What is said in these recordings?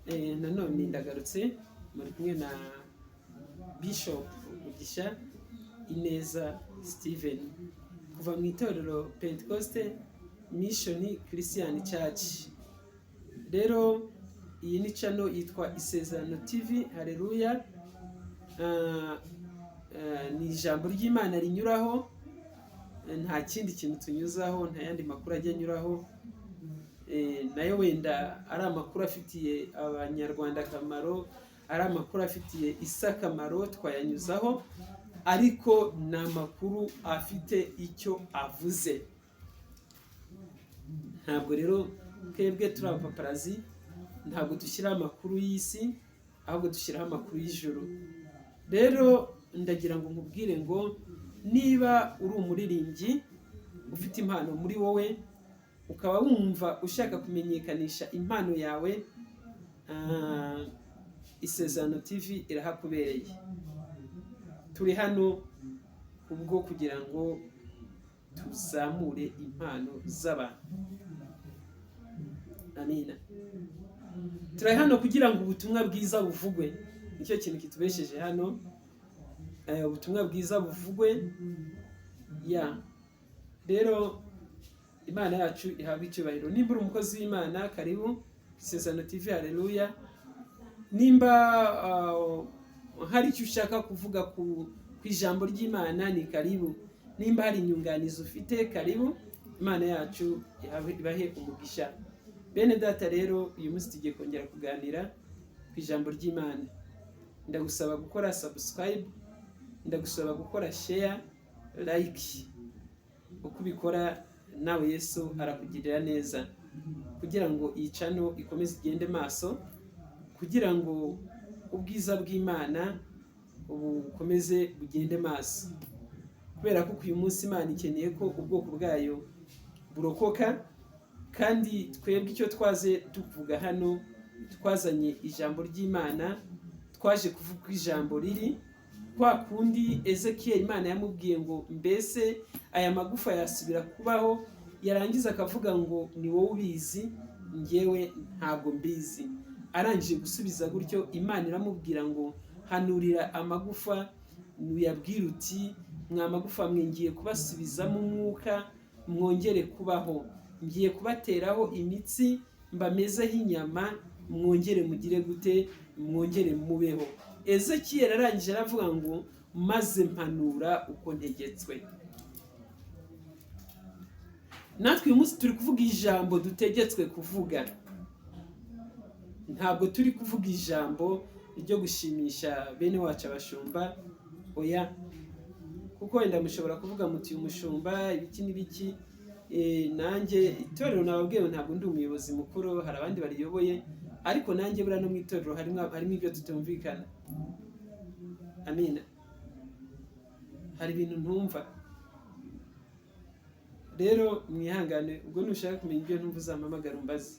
nanone ndagarutse muri kumwe na Bishop Mugisha Ineza Steven kuva mu itorero Pentecoste Mission Christian Church. Rero iyi ni channel yitwa Isezerano TV. Haleluya. Ni ijambo ry'Imana rinyuraho, nta kindi kintu tunyuzaho, nta yandi makuru ajya anyuraho, nayo wenda ari amakuru afitiye abanyarwanda akamaro, ari amakuru afitiye isi akamaro twayanyuzaho, ariko ni amakuru afite icyo avuze. Ntabwo rero twebwe turi abapaparazi, ntabwo dushyiraho amakuru y'isi, ahubwo dushyiraho amakuru y'ijuru. Rero ndagira ngo nkubwire ngo niba uri umuririmbyi ufite impano muri wowe, ukaba wumva ushaka kumenyekanisha impano yawe, Isezerano TV irahakubereye. Turi hano kubwo kugira ngo tuzamure impano z'abantu. Amina. Turi hano kugira ngo ubutumwa bwiza buvugwe. Nicyo kintu kitubesheje hano. Ubutumwa bwiza buvugwe. Rero Imana yacu ihabwa icyubahiro. Nimba uri umukozi w'Imana, karibu Isezerano TV. Haleluya. Nimba hari icyo ushaka kuvuga ku ijambo ry'Imana, ni karibu. Nimba hari inyunganizi ufite, karibu. Imana yacu ibahe umugisha. Bene data, rero uyu munsi tugiye kongera kuganira ku ijambo ry'Imana. Ndagusaba gukora subscribe, ndagusaba gukora share, like. Uko ubikora nawe Yesu arakugirira neza, kugira ngo iyi channel ikomeze igende maso, kugira ngo ubwiza bw'Imana bukomeze bugende maso. Kubera ko uyu munsi Imana ikeneye ko ubwoko bwayo burokoka, kandi twebwe icyo twaze tuvuga hano, twazanye ijambo ry'Imana, twaje kuvuga ijambo riri kwa kundi Ezekiel Imana yamubwiye ngo mbese aya magufa yasubira kubaho, yarangiza akavuga ngo ni wowe ubizi, njyewe ntabwo mbizi. Arangije gusubiza gutyo, Imana iramubwira ngo hanurira amagufa, nuyabwira uti mwa magufa mwe ngiye kubasubizamo umwuka, mwongere kubaho. Ngiye kubateraho imitsi, mbamezeho inyama, mwongere mugire gute, mwongere mubeho. Ezekiel arangije aravuga ngo maze mpanura uko ntegetswe. Natwe uyu munsi turi kuvuga ijambo dutegetswe kuvuga. Ntabwo turi kuvuga ijambo ryo gushimisha bene wacu abashumba, oya. Kuko wenda mushobora kuvuga muti umushumba ibiki n'ibiki, nanjye itorero nababwiye ntabwo ndi umuyobozi mukuru, hari abandi bariyoboye, ariko nanjye buriya no mu itorero harimo ibyo tutumvikana. Amina. Hari ibintu ntumva. Rero mwihangane, ubwo nushaka kumenya ibyo ntumva uzampamagara umbaze.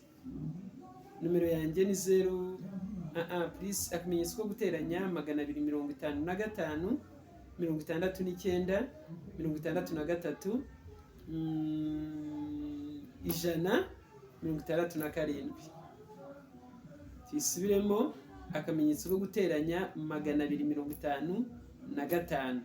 Numero yanjye ni 0 please akamenyetso ko guteranya 255 69 63 167. Tisubiremo akamenyetso ko guteranya 255 63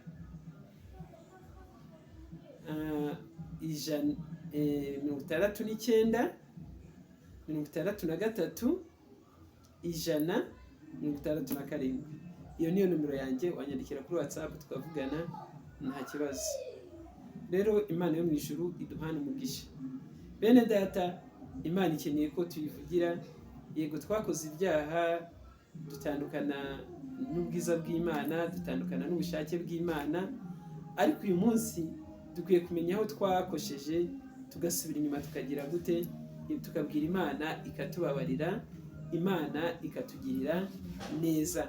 167. Iyo niyo numero yanjye, wanyandikira kuri WhatsApp tukavugana nta kibazo. Rero Imana yo mu ijuru iduhana umugisha. Bene data, Imana ikeneye ko tuyivugira. Yego twakoze ibyaha, dutandukana n'ubwiza bw'Imana, dutandukana n'ubushake bw'Imana, ariko uyu munsi dukwiye kumenya aho twakosheje, tugasubira inyuma tukagira gute, tukabwira Imana ikatubabarira, Imana ikatugirira neza.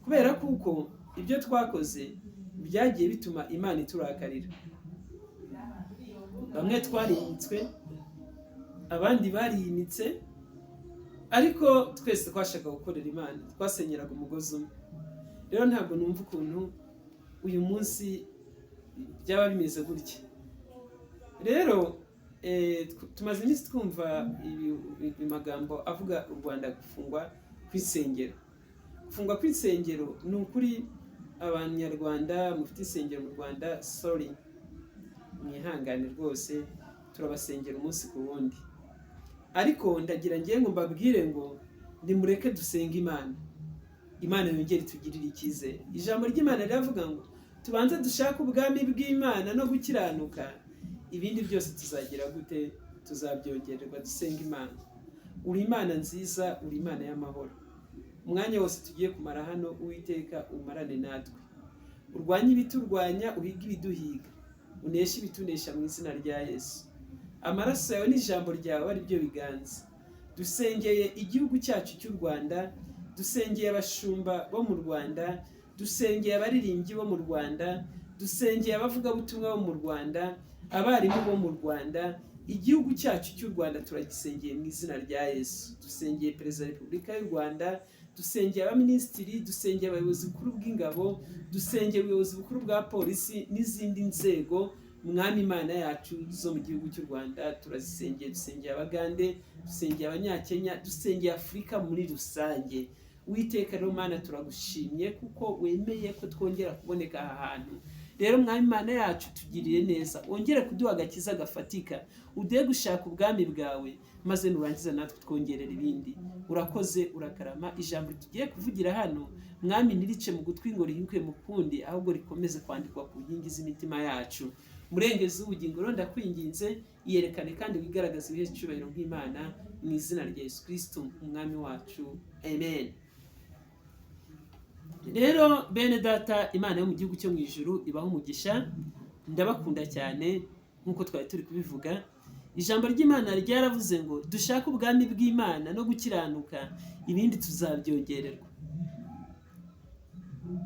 Kubera kuko ibyo twakoze byagiye bituma Imana iturakarira. Bamwe twarimitswe, abandi bariyimitse, ariko twese twashaka gukorera Imana, twasenyeraga umugozi umwe. Rero ntabwo numva ukuntu uyu munsi byaba bimeze gutya. Rero tumaze iminsi twumva amagambo avuga u Rwanda gufungwa, kw'isengero. Gufungwa kw'isengero ni ukuri abanyarwanda mufite isengero mu Rwanda, sorry, mwihangane rwose, turabasengera umunsi ku wundi, ariko ndagira ngiye ngo mbabwire ngo nimureke dusenga Imana yongere itugirire icyizere. Ijambo ry'Imana riravuga ngo tubanze dushake ubwami bw'Imana no gukiranuka, ibindi byose tuzagira gute? Tuzabyongererwa. Dusenga Imana. Uri Imana nziza, uri Imana y'amahoro. Umwanya wose tugiye kumara hano, Uwiteka umarane natwe, urwanye ibiturwanya, uhiga ibiduhiga, unesha ibitunesha mu izina rya Yesu. Amaraso yawe n'ijambo ryawe ari byo biganza. Dusengeye igihugu cyacu cy'u Rwanda, dusengeye abashumba bo mu Rwanda, dusengeye abaririmbyi bo mu Rwanda, dusengeye abavugabutumwa bo mu Rwanda, abarimu bo mu Rwanda. Igihugu cyacu cy'u Rwanda turagisengeye mu izina rya Yesu. Dusengeye Perezida wa Repubulika y'u Rwanda, dusengeye abaminisitiri, dusengeye abayobozi bukuru bw'ingabo, dusengeye ubuyobozi bukuru bwa polisi n'izindi nzego. Mwami Imana yacu zo mu gihugu cy'u Rwanda turazisengeye. Dusengeye Abagande, dusengeye Abanyakenya, dusengeye Afurika muri rusange. Uwiteka rero Mana turagushimye kuko wemeye ko twongera kuboneka aha hantu. Rero Mwami Imana yacu tugirire neza, wongere kuduha agakiza gafatika, uduhe gushaka ubwami bwawe, maze nurangiza natwe twongerera ibindi. Urakoze, urakarama. Ijambo tugiye kuvugira hano Mwami ntirice mu gutwi ngo rihinduke mu kundi, ahubwo rikomeze kwandikwa ku nkingi z'imitima yacu. Murengezi w'ubugingo rero ndakwinginze, iyerekane kandi wigaragaze ibihe cyubahiro nk'Imana, mu izina rya Yesu Kristo umwami wacu, amen. Rero bene data, Imana yo mu gihugu cyo mu ijuru ibaho umugisha. Ndabakunda cyane nk'uko twari turi kubivuga. Ijambo ry'Imana ryaravuze ngo dushake ubwami bw'Imana no gukiranuka, ibindi tuzabyongererwa.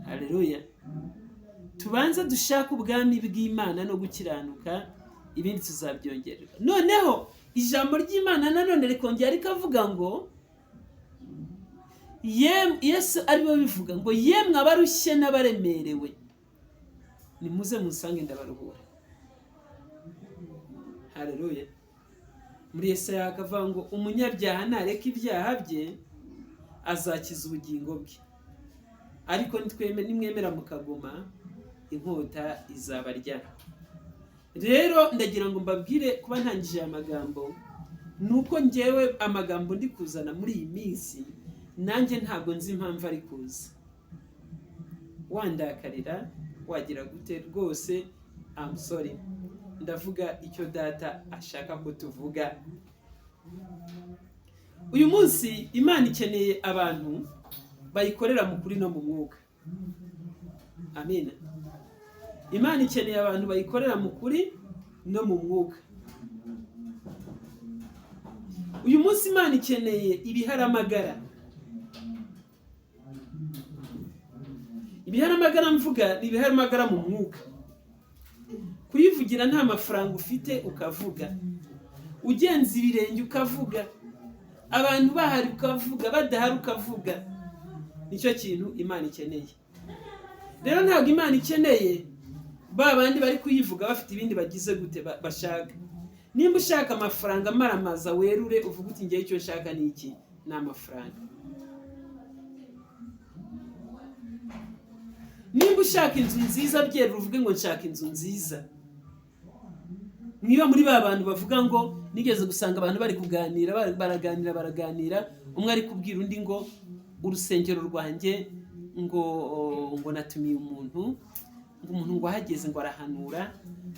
Haleluya. Tubanze dushake ubwami bw'Imana no gukiranuka, ibindi tuzabyongererwa. Noneho ijambo ry'Imana nanone rikongera rikavuga ngo Yesu aribo bivuga ngo yemwe abarushye n'abaremerewe, nimuze musange ndabaruhura. Haleluya. Muri Yesaya akavuga ngo umunyabyaha nareka ibyaha bye azakiza ubugingo bwe, ariko nimwemera mukaguma inkota izabarya. Rero ndagira ngo mbabwire kuba ntangije aya magambo nuko njyewe amagambo ndi kuzana muri iyi minsi nanjye ntabwo nzi impamvu ari kuza. Wandakarira wagira gute rwose, I'm sorry. Ndavuga icyo data ashaka ko tuvuga. Uyu munsi Imana ikeneye abantu bayikorera mu kuri no mu mwuka. Amen. Imana ikeneye abantu bayikorera mu kuri no mu mwuka. Uyu munsi Imana ikeneye ibiharamagara. Ibiharamagara mvuga ni ibiharamagara mu mwuka. Kuyivugira nta mafaranga ufite ukavuga, ugenza ibirenge ukavuga, abantu bahari ukavuga, badahari ukavuga. Nicyo kintu Imana ikeneye. Rero ntabwo Imana ikeneye ba bandi bari kuyivuga bafite ibindi bagize gute bashaka. Nimba ushaka amafaranga maramaza werure uvuga uti ngiye icyo nshaka ni iki? Ni amafaranga. Nimba ushaka inzu nziza byera uvuge ngo nshaka inzu nziza. Niba muri ba bantu bavuga ngo nigeze gusanga abantu bari kuganira baraganira, umwe ari kubwira undi ngo urusengero rwanjye ngo natumiye umuntu ngo ahageze ngo arahanura,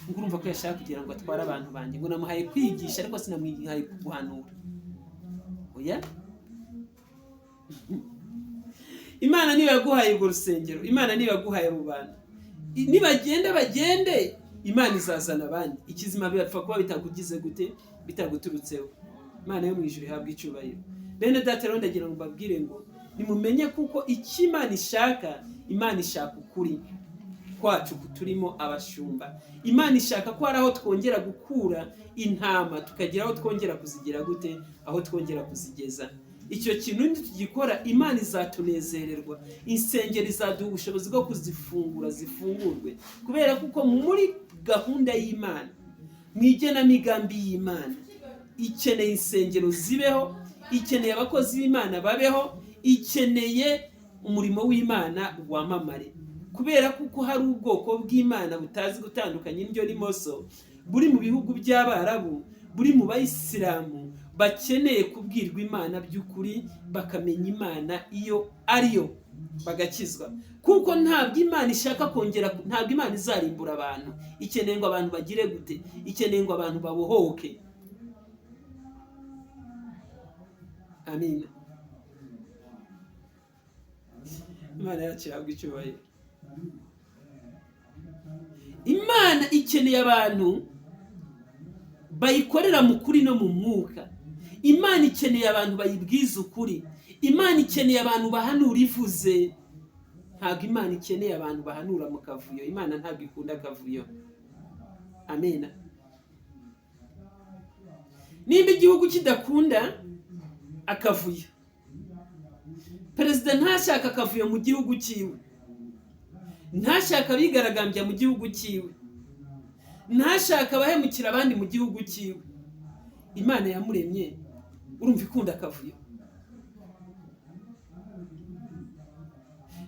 ngo urumva ko yashaka kugira ngo atware abantu banjye, ngo namuhaye kwigisha ariko sinamwihaye guhanura. Oya, Imana niyo yaguhaye urwo rusengero, Imana niyo yaguhaye abo bantu. Bagende, Imana izazana abandi. Ikizima bipfa kuba bitakugize gute, bitaguturutseho. Imana yo mu ijuru ihabwa icyubahiro. Bene data rero ndagira ngo mbabwire ngo nimumenye kuko icyo Imana ishaka, Imana ishaka ukuri kwacu turimo abashumba. Imana ishaka ko hari aho twongera gukura intama tukagira aho twongera kuzigira gute, aho twongera kuzigeza. Icyo kintu tugikora Imana izatunezererwa, insengero izaduha ubushobozi bwo kuzifungura zifungurwe, kubera kuko muri gahunda y'Imana, mu igenamigambi y'Imana, ikeneye insengero zibeho, ikeneye abakozi b'Imana babeho, ikeneye umurimo w'Imana wamamare, kubera kuko hari ubwoko bw'Imana butazi gutandukanya indyo n'imoso, buri mu bihugu by'Abarabu, buri mu Bayisilamu, bakeneye kubwirwa Imana by'ukuri, bakamenya Imana iyo ariyo, bagakizwa. Kuko ntabwo Imana ishaka kongera, ntabwo Imana izarimbura abantu, ikeneye ngo abantu bagire gute, ikeneye ngo abantu babohoke. Amina. Imana yacu ihabwa icyubahiro. Imana ikeneye abantu bayikorera mu kuri no mu mwuka. Imana ikeneye abantu bayibwiza ukuri. Imana ikeneye abantu bahanura ivuze. Ntabwo Imana ikeneye abantu bahanura mu kavuyo. Imana ntabwo ikunda akavuyo. Amina. Nimba igihugu kidakunda akavuyo, perezida ntashaka akavuyo mu gihugu cyiwe, ntashaka abigaragambya mu gihugu cyiwe, ntashaka abahemukira abandi mu gihugu cyiwe, Imana yamuremye urumva ikunda akavuyo?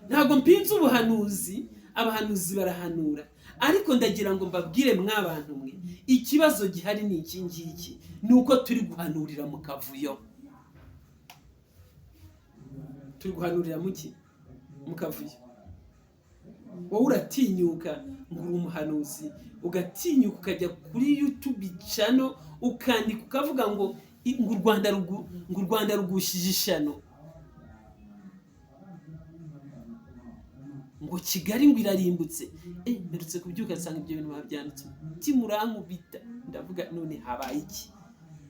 Ntabwo mpinze ubuhanuzi, abahanuzi barahanura, ariko ndagira ngo mbabwire mw'abantu mwe, ikibazo gihari ni iki ngiki, ni uko turi guhanurira mu kavuyo. Turi guhanurira mu ki? Mu kavuyo. Wowe uratinyuka ngo uri umuhanuzi, ugatinyuka ukajya kuri YouTube channel ukandika ukavuga ngo u Rwanda rugushije ishano, ngo Kigali ngo irarimbutse. Mperutse kubyuka nsanga ibyo bintu babyanditse, timurankubita, ndavuga none habaye iki?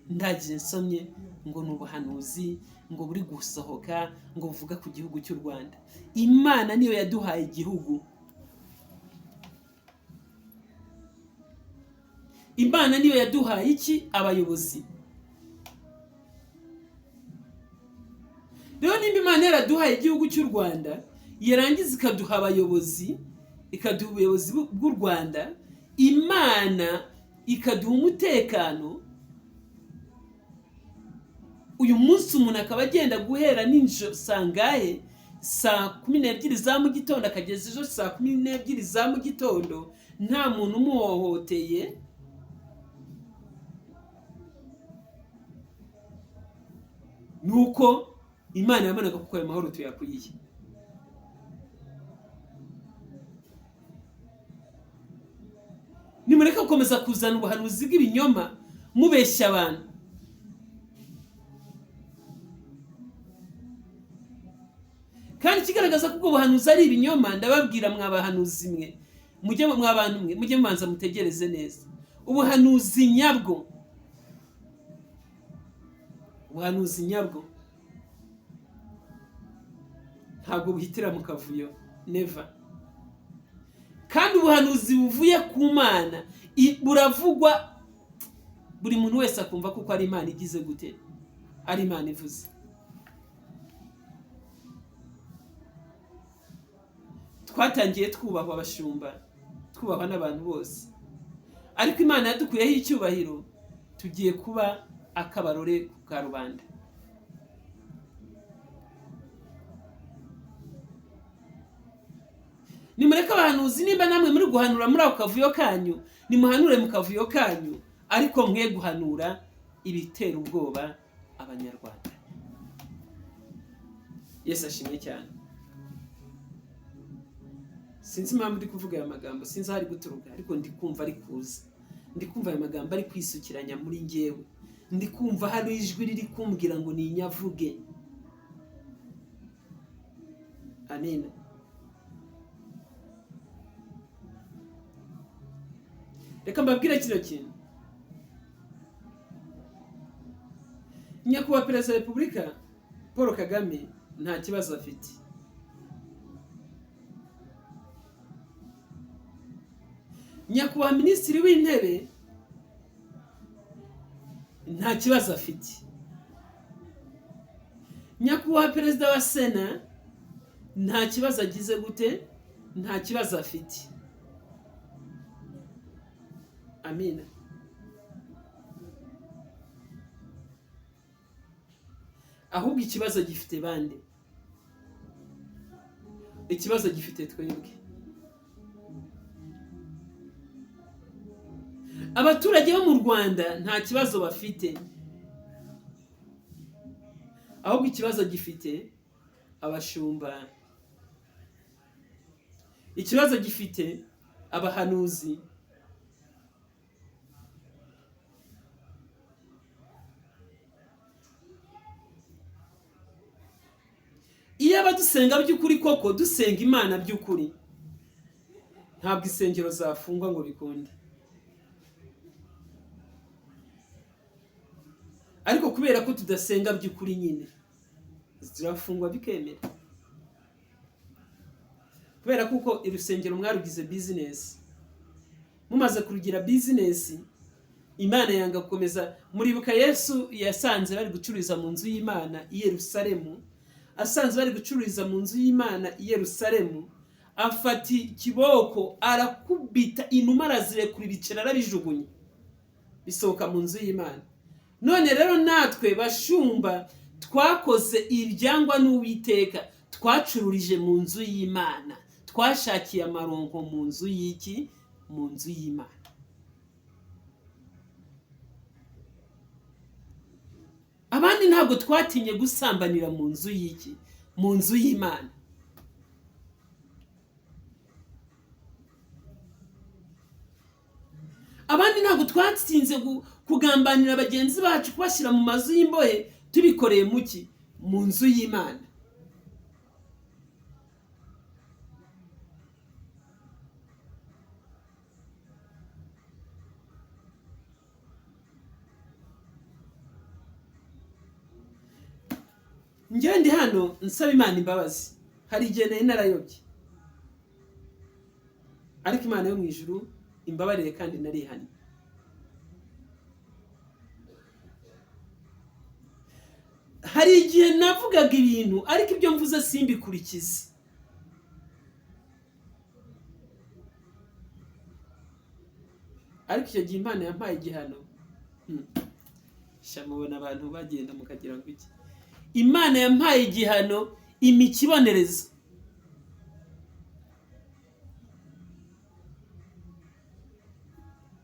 Ndagiye nsomye ngo ni ubuhanuzi, ngo buri gusohoka, ngo buvuga ku gihugu cy'u Rwanda. Imana niyo yaduhaye igihugu. Imana niyo yaduhaye iki? Abayobozi. Rero nimba Imana yaraduhaye igihugu cy'u Rwanda, yarangiza ikaduha abayobozi, ikaduha ubuyobozi bw'u Rwanda, Imana ikaduha umutekano, uyu munsi umuntu akaba agenda guhera ninjoro sangahe, saa 12 za mu gitondo akageza ejo saa 12 za mu gitondo, nta muntu umuhohoteye, nuko Imana yabonaga kuko ayo mahoro tuyakwiye. Nimureka gukomeza kuzana ubuhanuzi bw'ibinyoma mubeshya abantu. Kandi kigaragaza ko ubuhanuzi ari ibinyoma, ndababwira mwabahanuzi mwe, mujye mwabantu mwe, mujye mubanza mutegereze neza. Ubuhanuzi nyabwo, ubuhanuzi nyabwo ntabwo buhitira mu kavuyo, never. Kandi ubuhanuzi buvuye ku Mana buravugwa, buri muntu wese akumva kuko ari Imana igize gute, ari Imana ivuze. Twatangiye twubahwa abashumba, twubahwa n'abantu bose, ariko Imana yadukuyeho icyubahiro, tugiye kuba akabarore ku karubanda. Nimureka abahanuzi, nimba namwe muri guhanura muri ako kavuyo kanyu, nimuhanure mu kavuyo kanyu, ariko mwe guhanura ibitera ubwoba abanyarwanda. Yesu ashimwe cyane. Sinzi impamvu ndi kuvuga aya magambo, sinzi aho ari guturuka, ariko ndi kumva ari kuza. Ndi kumva aya magambo ari kwisukiranya muri njyewe. Ndi kumva hari ijwi riri kumbwira ngo ninyavuge. Amina. Reka mbabwire kino kintu. Nyakubahwa Perezida wa Repubulika Paul Kagame nta kibazo afite. Nyakubahwa Minisitiri w'Intebe nta kibazo afite. Nyakubahwa Perezida wa Sena nta kibazo agize gute, nta kibazo afite. Amina. Ahubwo ikibazo gifite bande. ikibazo gifite twebwe. Abaturage bo mu Rwanda nta kibazo bafite, ahubwo ikibazo gifite abashumba, ikibazo gifite abahanuzi. Iyo abadusenga by'ukuri koko dusenga Imana by'ukuri, ntabwo isengero zafungwa ngo bikunde. Ariko kubera ko tudasenga by'ukuri nyine zirafungwa bikemera. Kubera kuko irusengero mwarugize business, mumaze kurugira business, Imana yanga gukomeza. Muribuka Yesu yasanze bari gucururiza mu nzu y'Imana i Yerusalemu, asanze bari gucururiza mu nzu y'Imana i Yerusalemu, afati kiboko arakubita inuma arazirekura ibiceri arabijugunye bisohoka mu nzu y'Imana. None rero natwe bashumba twakoze ibyangwa n'Uwiteka, twacururije mu nzu y'Imana, twashakiye amaronko mu nzu y'iki? Mu nzu y'Imana. Abandi ntabwo twatinye gusambanira mu nzu y'iki? Mu nzu y'Imana. Abandi ntabwo twatinze kugambanira bagenzi bacu, kubashyira mu mazu y'imbohe, tubikoreye muki? Mu nzu y'Imana. Njye ndi hano nsaba Imana imbabazi, hari igihe nari narayobye, ariko Imana yo mu ijuru imbabarire kandi narihanye. Hari igihe navugaga ibintu ariko ibyo mvuze simbikurikize, ariko icyo gihe Imana yampaye igihano. Shamubona abantu bagenda mukagira ngo iki? Imana yampaye igihano, imikibonerezo.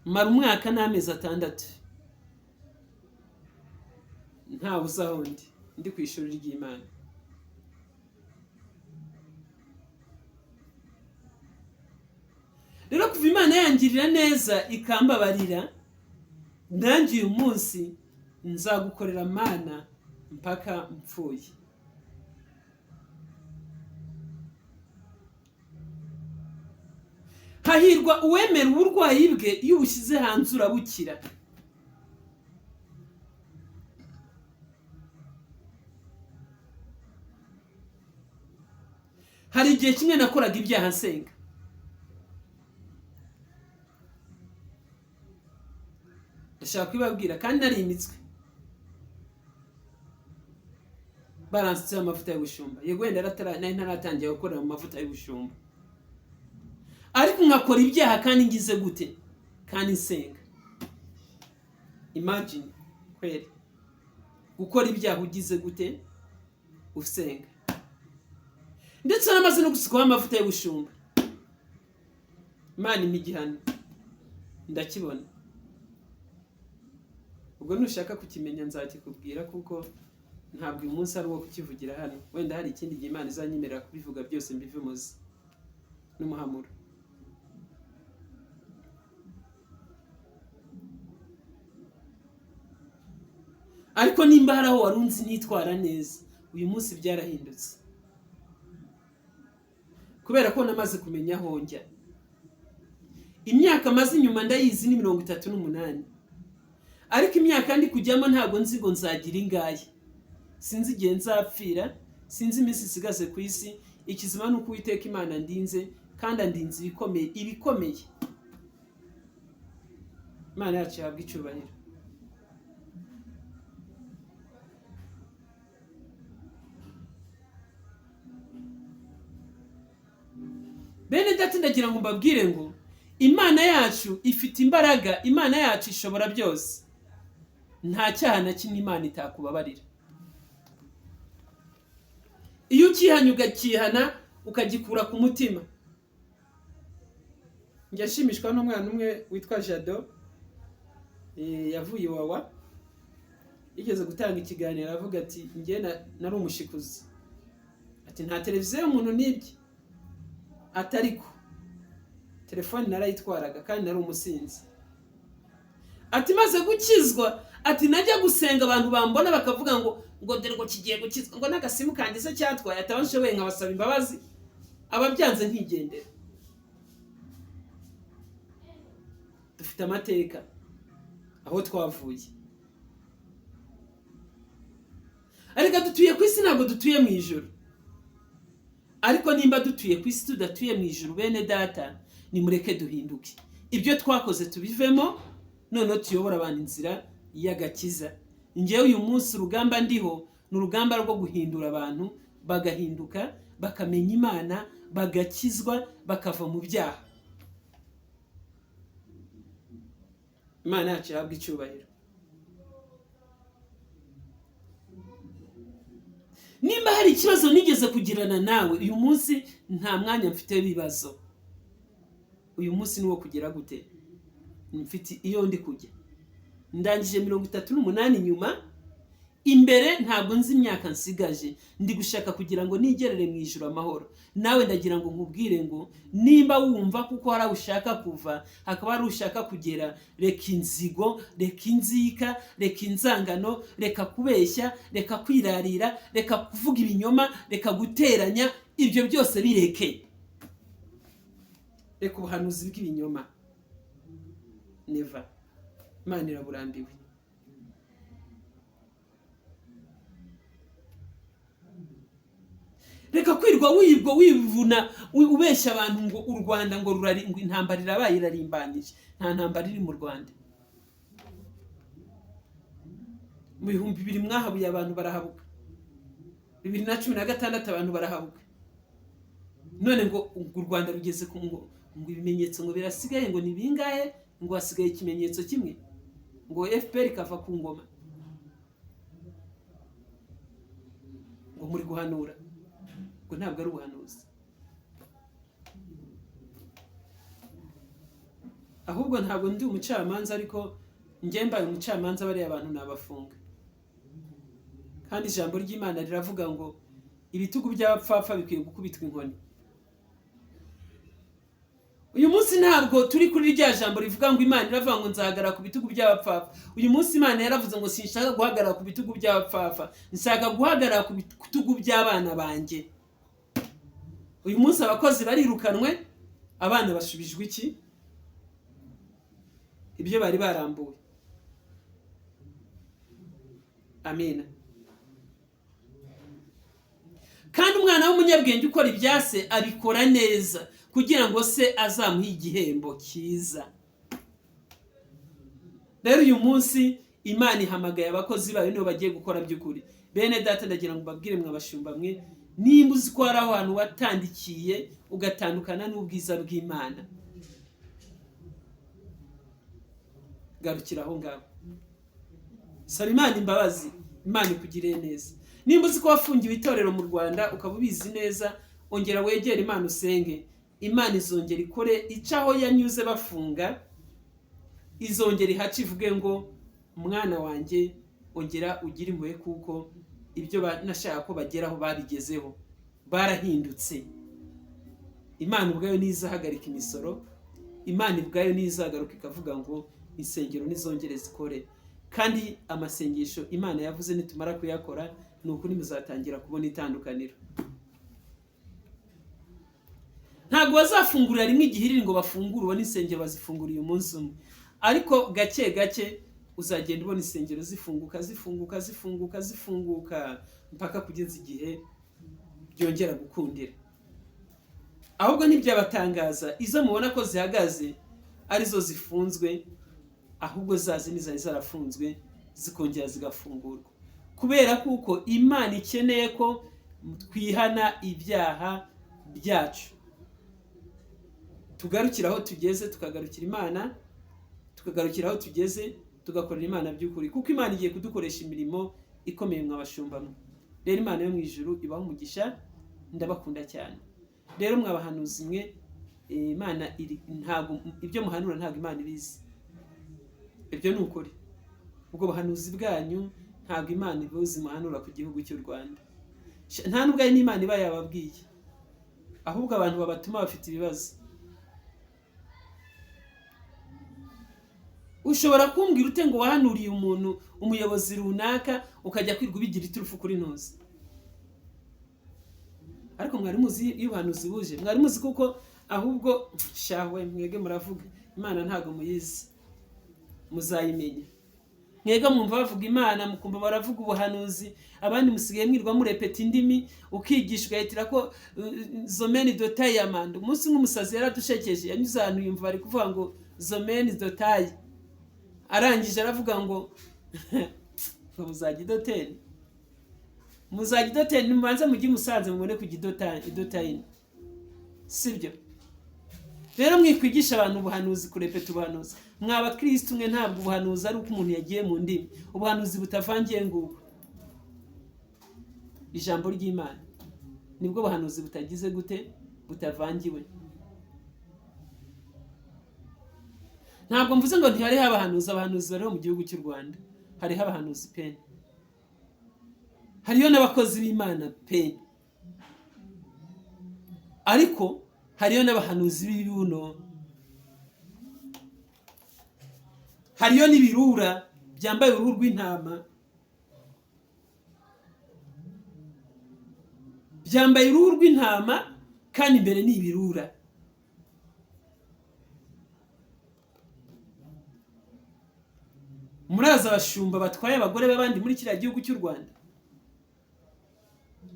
Mara umwaka n'amezi 6 nta buzaho ndi ku ishuri ry'Imana. Rero kuva Imana yangirira neza ikambabarira, nanjye uyu munsi nzagukorera Mana mpaka mpfuye. Hahirwa uwemera uburwayi bwe, iyo ubushyize hanze urabukira. Hari igihe kimwe nakoraga ibyaha nsenga, ndashaka kubibabwira kandi nari imitswe. Baransitse amavuta y'ubushumba, yego wenda nari ntaratangiye gukora mu mavuta y'ubushumba, ariko nkakora ibyaha kandi ngize gute? Kandi nsenga. Imagine kweli gukora ibyaha ugize gute? Usenga. Ndetse namaze no gusukaho amavuta y'ubushumba. Imana imigihano ndakibona. Ubwo nushaka kukimenya nzakikubwira, kuko ntabwo uyu munsi ari uwo kukivugira hano. Wenda hari ikindi gihe Imana izanyemerera kubivuga byose mbivuze n'umuhamuro. Ariko nimba hari aho warunzi nitwara neza, uyu munsi byarahindutse, kubera ko namaze kumenya aho njya. Imyaka maze inyuma ndayizi ni 38, ariko imyaka ndi kujyamo ntabwo nzi ngo nzagira ingahe. Sinzi igihe nzapfira, sinzi iminsi isigaze ku isi. Ikizima nuko Uwiteka Imana ndinze, kandi andinze ibikomeye. Imana yacu yahabwa icyubahiro. Bene data, ndagira ngo mbabwire ngo Imana yacu ifite imbaraga, Imana yacu ishobora byose. Nta cyaha na kimwe Imana itakubabarira. Iyo ukihanye ugakihana ukagikura ku mutima. Njyashimishwa n'umwana umwe witwa Jado, yavuye Iwawa, yigeze gutanga ikiganiro avuga ati njye nari umushikuzi, ati nta televiziyo y'umuntu nibye, atariko telefone narayitwaraga kandi nari umusinzi. Ati maze gukizwa, ati najya gusenga abantu bambona bakavuga ngo dore ngo kigiye gukizwa, ngo n'agasimu kanjye se cyatwaye, atabanshoboye nkabasaba imbabazi, ababyanze nkigendera. Dufite amateka aho twavuye, ariko dutuye ku isi, ntabwo dutuye mu ijuru. Ariko nimba dutuye ku isi tudatuye mu ijuru, bene data, nimureke duhinduke, ibyo twakoze tubivemo, noneho tuyobora abantu inzira y'agakiza. Njyewe uyu munsi urugamba ndiho ni urugamba rwo guhindura abantu bagahinduka, bakamenya Imana, bagakizwa, bakava mu byaha. Imana yacu ihabwe icyubahiro. Nimba hari ikibazo nigeze kugirana nawe, uyu munsi nta mwanya mfite w'ibibazo. Uyu munsi ni wo kugira gute? Mfite iyo ndi kujya. Ndangije 38 nyuma, imbere ntabwo nzi imyaka nsigaje, ndi gushaka kugira ngo nigerere mu ijuru amahoro. Nawe ndagira ngo nkubwire ngo nimba wumva kuko hari ushaka kuva, hakaba hari ushaka kugera, reka inzigo, reka inzika, reka inzangano, reka kubeshya, reka kwirarira, reka kuvuga ibinyoma, reka guteranya, ibyo byose bireke. Reka ubuhanuzi bw'ibinyoma. Never. Imana iraburambiwe. Reka kwirwa wivuna ubeshya abantu ngo u Rwanda ngo intambara irabaye irarimbanyije. Nta ntambara iri mu Rwanda. Mu 2000 mwahabuye abantu barahabuka, 2016 abantu barahabuka. None ngo u Rwanda rugeze ku ngo ibimenyetso ngo birasigaye, ngo ni bingahe, ngo hasigaye ikimenyetso kimwe, ngo FPR kava ku ngoma, ngo muri guhanura, ngo ntabwo ari ubuhanuzi. Ahubwo ntabwo ndi umucamanza, ariko njye mbaye umucamanza, bari abantu nabafunga. Kandi ijambo ry'Imana riravuga ngo ibitugu by'abapfapfa bikwiye gukubitwa inkoni. Uyu munsi ntabwo turi kuri rya jambo rivuga ngo Imana iravuga ngo nzahagarara ku bitugu by'abapfapfa. Uyu munsi Imana yaravuze ngo sinshaka guhagarara ku bitugu by'abapfapfa, nshaka guhagarara ku bitugu by'abana banjye. Uyu munsi abakozi barirukanwe, abana bashubijwe iki? Ibyo bari barambuwe. Amina. Kandi umwana w'umunyabwenge ukora ibyase abikora neza, kugira ngo se azamuhe igihembo cyiza. Rero uyu munsi Imana ihamagaye abakozi bayo nibo bagiye gukora by'ukuri. Bene data, ndagira ngo babwire mwabashumba mwe, nimba uzi ko hari ahantu watandikiye ugatandukana n'ubwiza bw'Imana, garukira aho ngaho, saba Imana imbabazi, Imana ikugirire neza. Nimba uzi ko wafungiwe itorero mu Rwanda ukaba ubizi neza, ongera wegere Imana usenge. Imana izongera ikore icaho yanyuze bafunga, izongera ihaca ivuge ngo mwana wanjye ongera ugire impuhwe, kuko ibyo nashaka ko bageraho babigezeho, barahindutse. Imana ubwayo nizahagarika imisoro, Imana ubwayo nizagaruka ikavuga ngo insengero nizongere zikore. Kandi amasengesho Imana yavuze nitumara kuyakora, nukuri muzatangira kubona itandukaniro. Ntabwo bazafungurira rimwe igihiriri ngo bafungure ubone insengero bazifunguriye umunsi umwe, ariko gake gake uzagenda ubona insengero zifunguka mpaka kugeza igihe byongera gukundira. Ahubwo ntibyabatangaza izo mubona ko zihagaze arizo zifunzwe, ahubwo zazi nizari zarafunzwe zikongera zigafungurwa, kubera kuko Imana ikeneye ko twihana ibyaha byacu, tugarukira aho tugeze, tukagarukira Imana, tukagarukira aho tugeze, tugakorera Imana by'ukuri, kuko Imana igiye kudukoresha imirimo ikomeye mwabashumba mwe. Rero Imana yo mu ijuru ibaho umugisha, ndabakunda cyane. rero mwabahanuzi mwe Imana ntabwo ibyo muhanura ntabwo Imana ibizi. Ibyo ni ukuri. Ubwo buhanuzi bwanyu ntabwo Imana ibuzi muhanura ku gihugu cy'u Rwanda. Nta nubwo ari n'Imana iba yababwiye, ahubwo abantu babatuma bafite ibibazo. Ushobora kumbwira ute ngo wahanuriye umuntu umuyobozi runaka ukajya kwirwa ubigira iturufu kuri ntuzi? Ariko mwari muzi iyo ubuhanuzi buje, mwari muzi kuko ahubwo shahwe mwege muravuga Imana ntago muyizi, muzayimenya. Mwega mwumva bavuga Imana mukumva baravuga ubuhanuzi, abandi musigaye mwirwa murepeta indimi ukigisha ugahitira ko zomeni dotayi amanda. Umunsi nk'umusazi yaradushekeje, yanyuze ahantu yumva bari kuvuga ngo zomeni dotayi, arangije aravuga ngo muzagidoteni mubanze mujye Musanze mubone ku idotayini, sibyo? Rero mwikwigisha abantu ubuhanuzi, kurepeta ubuhanuzi. Mwaba Kristo mwe ntabwo ubuhanuzi ari uko umuntu yagiye mu ndimi. Ubuhanuzi butavangiye nguko ijambo ry'Imana nibwo buhanuzi butagize gute, butavangiwe. Ntabwo mvuze ngo ntihariho abahanuzi. Abahanuzi bariho mu gihugu cy'u Rwanda, hariho abahanuzi pe, hariyo n'abakozi b'Imana pe, ariko hariyo n'abahanuzi b'ibibuno, hariyo n'ibirura byambaye uruhu rw'intama, byambaye uruhu rw'intama kandi imbere ni ibirura. Muraza abashumba batwaye abagore b'abandi muri kiriya gihugu cy'u Rwanda?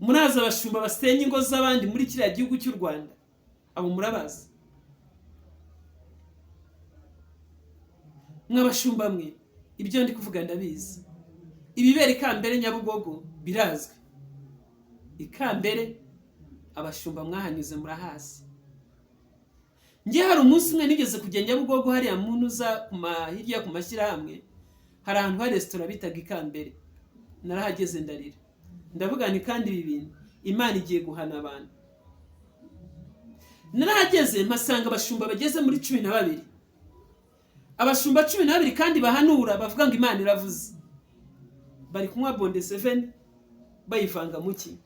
Muraza abashumba basenya ingo z'abandi muri kiriya gihugu cy'u Rwanda? Abo murabaza? Mwabashumba mwe ibyo ndi kuvuga ndabizi. Ibibera Ikambere Nyabugogo birazwi. Ikambere abashumba mwahanyuze murahazi. Ngiye hari umunsi umwe nigeze kujya Nyabugogo hariya munuza hirya ku mashyirahamwe, hari ahantu hari resitora bitaga Ikambere. Narahageze ndarira, ndavuga ni kandi ibi bintu Imana igiye guhana abantu. Narahageze mpasanga abashumba bageze muri 12, abashumba 12 kandi bahanura bavuga ngo Imana iravuze. Bari kunywa bonde 7 bayivanga muki,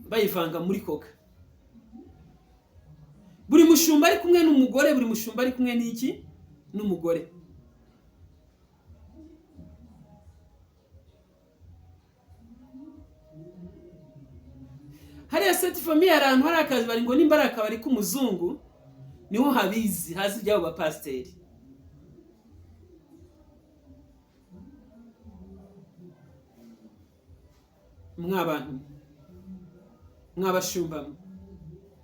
bayivanga muri koka. Buri mushumba ari kumwe n'umugore, buri mushumba ari kumwe n'iki? N'umugore. Hariya seti famiye ahantu hari akazi bari ngo nimba ari akabari k'umuzungu niho habizi, hazi iby'abo bapasiteri. Mwabantu, mwabashumba,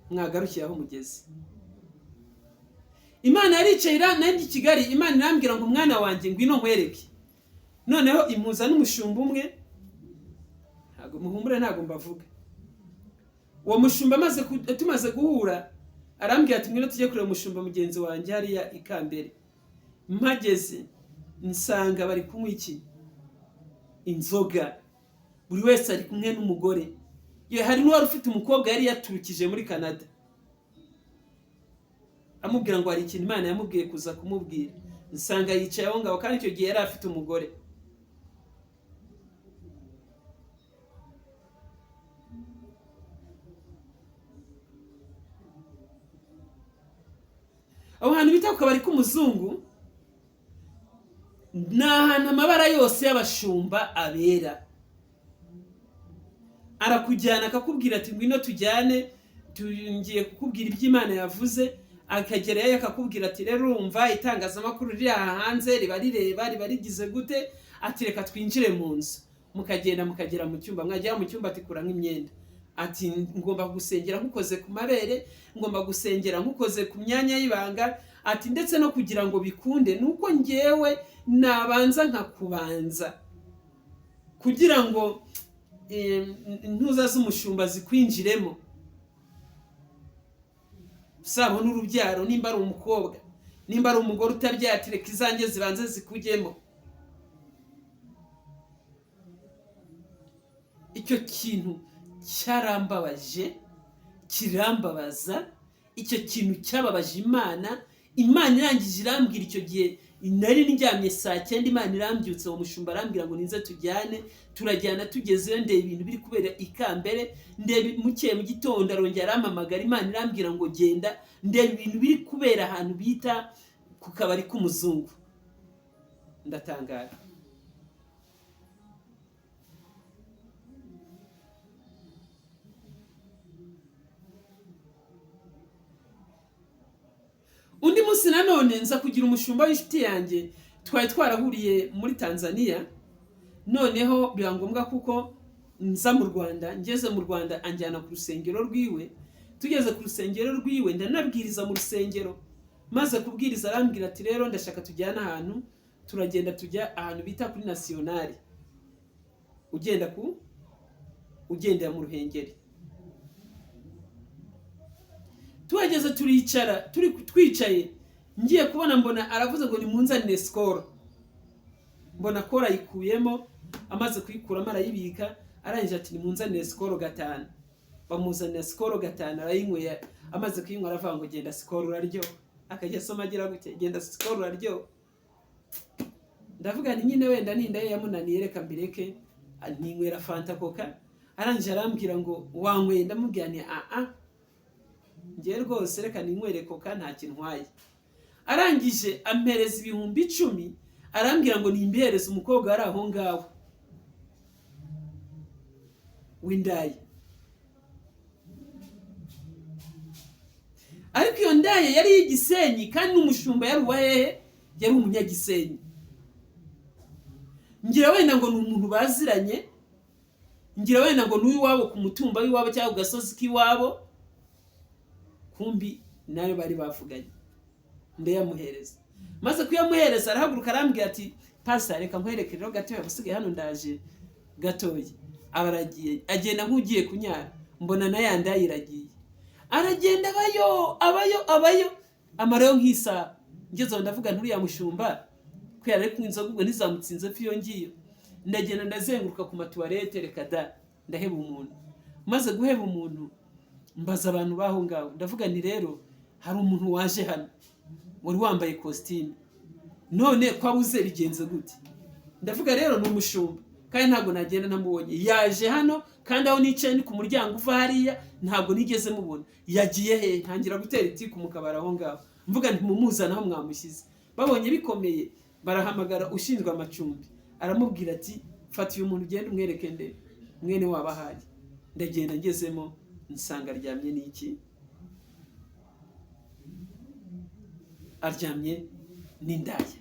mwagarukiye aho mugeze. Imana yaricaye nandi Kigali, Imana irambwira ngo umwana wanjye ngwino nkwereke. Noneho impuza n'umushumba umwe, ntago muhumure ntago mbavuga. Uwo mushumba tumaze guhura arambwira ati ngwino tujye kureba umushumba mugenzi wanjye hariya Ikambere. Mpageze nsanga bari kunywa iki? Inzoga. Buri wese ari kumwe n'umugore. Ye hari n'uwari ufite umukobwa yari yaturukije muri Canada, amubwira ngo hari ikintu Imana yamubwiye kuza kumubwira. Nsanga yicaye aho ngaho kandi icyo gihe yari afite umugore. Aho hantu bita ku kabari k'umuzungu ni ahantu amabara yose y'abashumba abera. Arakujyana akakubwira ati ngwino tujyane, ngiye kukubwira iby'Imana yavuze. Akagerayo akakubwira ati rero urumva itangazamakuru riri aha hanze riba rireba, riba rigize gute, ati reka twinjire mu nzu. Mukagenda mukagera mu cyumba, mwagera mu cyumba ati kura nk'imyenda, ati ngomba gusengera nkukoze ku mabere, ngomba gusengera nkukoze ku myanya y'ibanga, ati ndetse no kugira ngo bikunde nuko ngewe nabanza nkakubanza kugira ngo intuza z'umushumba zikwinjiremo. Sabo n'urubyaro, nimba ari umukobwa, nimba ari umugore utabyaye, ati reka izanjye zibanze zikujyemo. icyo kintu cyarambabaje, kirambabaza. Icyo kintu cyababaje Imana. Imana irangije irambwira icyo gihe nari ndyamye saa 9, Imana irambyutse, uwo mushumba arambwira ngo ninze tujyane. Turajyana, tugezeyo ndeba ibintu biri kubera Ikambere, ndeba mukeye mu gitondo arongera arampamagara, Imana irambwira ngo genda, ndeba ibintu biri kubera ahantu bita ku kabari k'umuzungu. Ndatangara. Undi munsi nanone nza kugira umushumba w'inshuti yanjye, twari twarahuriye muri Tanzania. Noneho biba ngombwa kuko nza mu Rwanda. Ngeze mu Rwanda anjyana ku rusengero rwiwe. Tugeze ku rusengero rwiwe ndanabwiriza mu rusengero. Maze kubwiriza arambwira ati rero ndashaka tujyana ahantu. Turagenda tujya ahantu bita kuri Nationale, ugenda mu Ruhengeri. Tuhageze turicara, twicaye, ngiye kubona mbona aravuze ngo nimunzanire Skol. Mbona Skol ayikuyemo, amaze kuyikuramo arayibika, arangije ati nimunzanire Skol 5. Bamuzanira Skol 5 arayinyweye, amaze kuyinywa aravuga ngo genda Skol uraryo. Akajya soma agira gute, genda Skol uraryo. Ndavuga ni nyine wenda ninda yamunaniye reka mbireke, ninywera Fanta Coca. Arangije arambwira ngo wanyweye, ndamubwira ni ngiye rwose reka ninywere Coca nta kintwaye. Arangije ampereza 10,000, arambwira ngo nimbihereze umukobwa ari aho ngaho w'indaye. Ariko iyo ndaye yari y'Igisenyi, kandi n'umushumba yari uwahehe, yari umunyagisenyi. Ngira wenda ngo ni umuntu baziranye, ngira wenda ngo n'uw'iwabo ku mutumba w'iwabo cyangwa gasozi k'iwabo. Kumbi nayo bari bavuganye. Ndayamuhereza. Maze kuyamuhereza arahaguruka arambwira ati pastor reka nkwereke rero gatoya busigaye hano ndaje gatoya. Abaragiye agenda nk'ugiye kunyara, mbona na yanda yiragiye. Aragenda abayo amarayo nk'isa. Ngeze ndavuga nturi ya mushumba ko yari kwinzoga ubwo nizamutsinze pfiyo ngiyo. Ndagenda ndazenguruka ku matuwarete reka da ndaheba umuntu. Maze guheba umuntu mbaza abantu baho ngaho, ndavuga ni rero hari umuntu waje hano wari wambaye costume, none kwa buze bigenze gute? Ndavuga rero ni umushumba, kandi ntabwo nagenda namubonye. Yaje hano kandi aho nicaye ni ku muryango uva hariya, ntabwo nigeze mubona. Yagiye he? Ntangira gutera itiku mu kabara aho ngaho, mvuga nti mumuzana aho mwamushyize. Babonye bikomeye barahamagara ushinzwe amacumbi, aramubwira ati fata uyu muntu ugende umwereke nde mwene wabahari. Ndagenda ngezemo nsanga aryamye n'iki, aryamye n'indaya.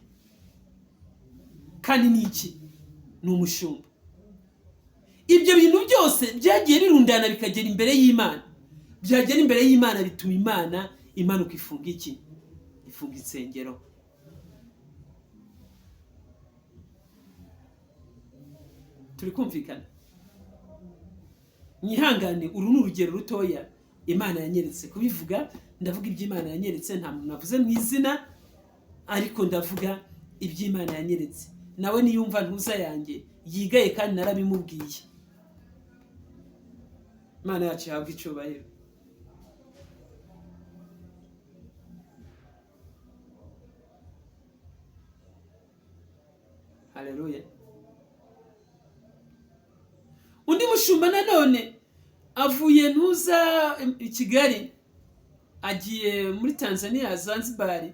Kandi n'iki, ni umushumba. Ibyo bintu byose byagiye birundana bikagera imbere y'Imana. Byagera imbere y'Imana bituma Imana imanuka ifunga iki, ifunga insengero. Turi kumvikana? Nyihangane, uru ni urugero rutoya Imana yanyeretse. Kubivuga ndavuga iby'Imana yanyeretse, nta muntu navuze mu izina, ariko ndavuga iby'Imana yanyeretse. Nawe niyumva ntuza yanjye yigaye kandi narabimubwiye. Imana yacu yahabwa icyubahiro. Haleluya. Undi mushumba nanone avuye ntuza i Kigali, agiye muri Tanzania Zanzibar.